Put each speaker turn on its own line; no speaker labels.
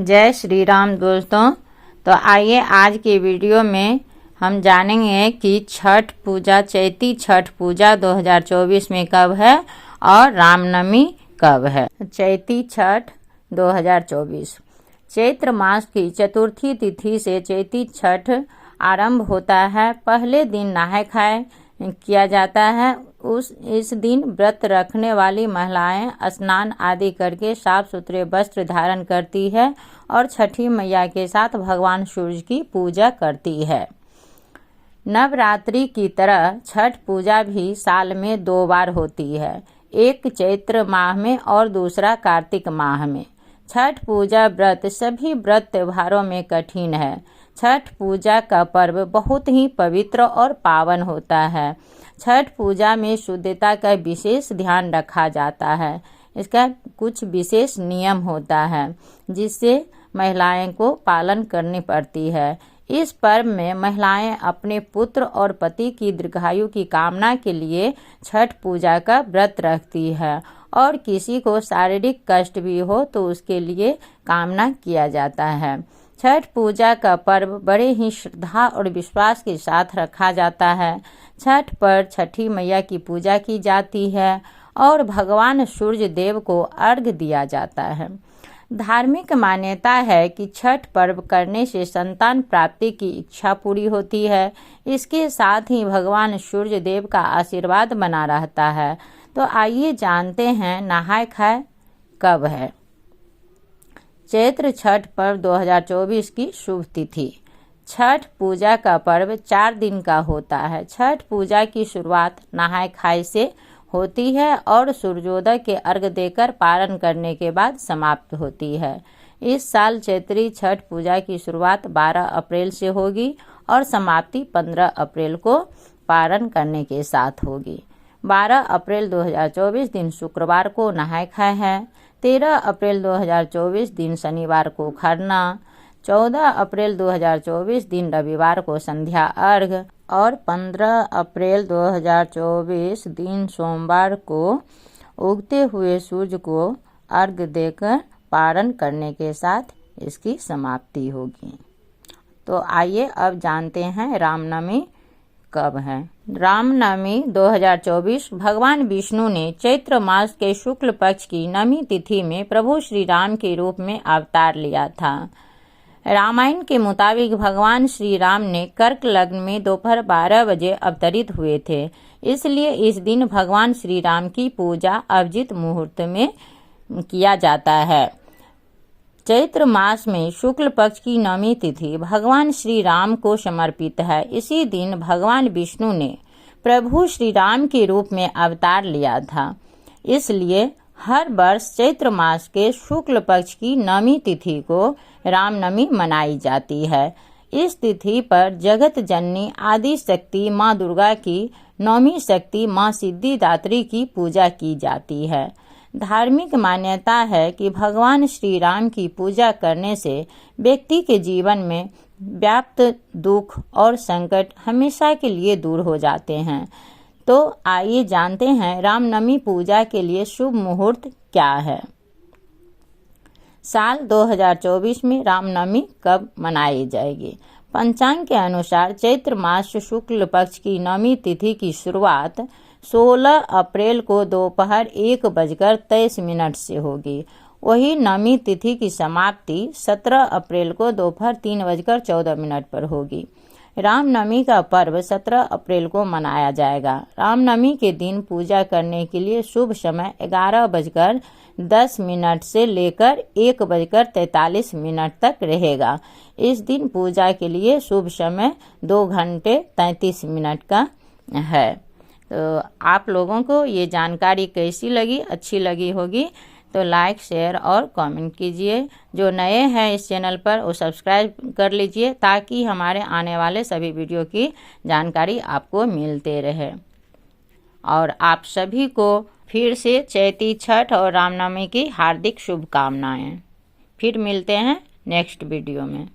जय श्री राम दोस्तों। तो आइए आज की वीडियो में हम जानेंगे कि छठ पूजा, चैती छठ पूजा 2024 में कब है और रामनवमी कब है। चैती छठ 2024 चैत्र मास की चतुर्थी तिथि से चैती छठ आरंभ होता है। पहले दिन नहाय खाए किया जाता है। इस दिन व्रत रखने वाली महिलाएं स्नान आदि करके साफ सुथरे वस्त्र धारण करती है और छठी मैया के साथ भगवान सूर्य की पूजा करती है। नवरात्रि की तरह छठ पूजा भी साल में 2 बार होती है, एक चैत्र माह में और दूसरा कार्तिक माह में। छठ पूजा व्रत सभी व्रत त्योहारों में कठिन है। छठ पूजा का पर्व बहुत ही पवित्र और पावन होता है। छठ पूजा में शुद्धता का विशेष ध्यान रखा जाता है। इसका कुछ विशेष नियम होता है जिससे महिलाएं को पालन करनी पड़ती है। इस पर्व में महिलाएं अपने पुत्र और पति की दीर्घायु की कामना के लिए छठ पूजा का व्रत रखती है और किसी को शारीरिक कष्ट भी हो तो उसके लिए कामना किया जाता है। छठ पूजा का पर्व बड़े ही श्रद्धा और विश्वास के साथ रखा जाता है। छठ पर छठी मैया की पूजा की जाती है और भगवान सूर्य देव को अर्घ्य दिया जाता है। धार्मिक मान्यता है कि छठ पर्व करने से संतान प्राप्ति की इच्छा पूरी होती है। इसके साथ ही भगवान सूर्य देव का आशीर्वाद बना रहता है। तो आइए जानते हैं नहाय खाए कब है। चैत्र छठ पर्व 2024 की शुभ तिथि। छठ पूजा का पर्व 4 दिन का होता है। छठ पूजा की शुरुआत नहाय खाए से होती है और सूर्योदय के अर्घ्य देकर पारण करने के बाद समाप्त होती है। इस साल चैत्री छठ पूजा की शुरुआत 12 अप्रैल से होगी और समाप्ति 15 अप्रैल को पारण करने के साथ होगी। 12 अप्रैल 2024 दिन शुक्रवार को नहाय खाए है। 13 अप्रैल 2024 दिन शनिवार को खरना। 14 अप्रैल 2024 दिन रविवार को संध्या अर्घ और 15 अप्रैल 2024 दिन सोमवार को उगते हुए सूर्य को अर्घ देकर पारण करने के साथ इसकी समाप्ति होगी। तो आइए अब जानते हैं रामनवमी कब है। रामनवमी 2024 भगवान विष्णु ने चैत्र मास के शुक्ल पक्ष की नवमी तिथि में प्रभु श्री राम के रूप में अवतार लिया था। रामायण के मुताबिक भगवान श्री राम ने कर्क लग्न में दोपहर 12 बजे अवतरित हुए थे। इसलिए इस दिन भगवान श्री राम की पूजा अभिजित मुहूर्त में किया जाता है। चैत्र मास में शुक्ल पक्ष की नवमी तिथि भगवान श्री राम को समर्पित है। इसी दिन भगवान विष्णु ने प्रभु श्री राम के रूप में अवतार लिया था। इसलिए हर वर्ष चैत्र मास के शुक्ल पक्ष की नवमी तिथि को रामनवमी मनाई जाती है। इस तिथि पर जगत जननी आदि शक्ति माँ दुर्गा की नवमी शक्ति माँ सिद्धिदात्री की पूजा की जाती है। धार्मिक मान्यता है कि भगवान श्री राम की पूजा करने से व्यक्ति के जीवन में व्याप्त दुख और संकट हमेशा के लिए दूर हो जाते हैं। तो आइए जानते हैं रामनवमी पूजा के लिए शुभ मुहूर्त क्या है। साल 2024 में रामनवमी कब मनाई जाएगी। पंचांग के अनुसार चैत्र मास शुक्ल पक्ष की नवमी तिथि की शुरुआत 16 अप्रैल को दोपहर 1:23 से होगी। वही नवमी तिथि की समाप्ति 17 अप्रैल को दोपहर 3:14 पर होगी। रामनवमी का पर्व 17 अप्रैल को मनाया जाएगा। रामनवमी के दिन पूजा करने के लिए शुभ समय 11:10 से लेकर 1:43 तक रहेगा। इस दिन पूजा के लिए शुभ समय 2 घंटे 33 मिनट का है। तो आप लोगों को ये जानकारी कैसी लगी, अच्छी लगी होगी तो लाइक, शेयर और कमेंट कीजिए। जो नए हैं इस चैनल पर वो सब्सक्राइब कर लीजिए ताकि हमारे आने वाले सभी वीडियो की जानकारी आपको मिलते रहे। और आप सभी को फिर से चैती छठ और रामनवमी की हार्दिक शुभकामनाएं। फिर मिलते हैं नेक्स्ट वीडियो में।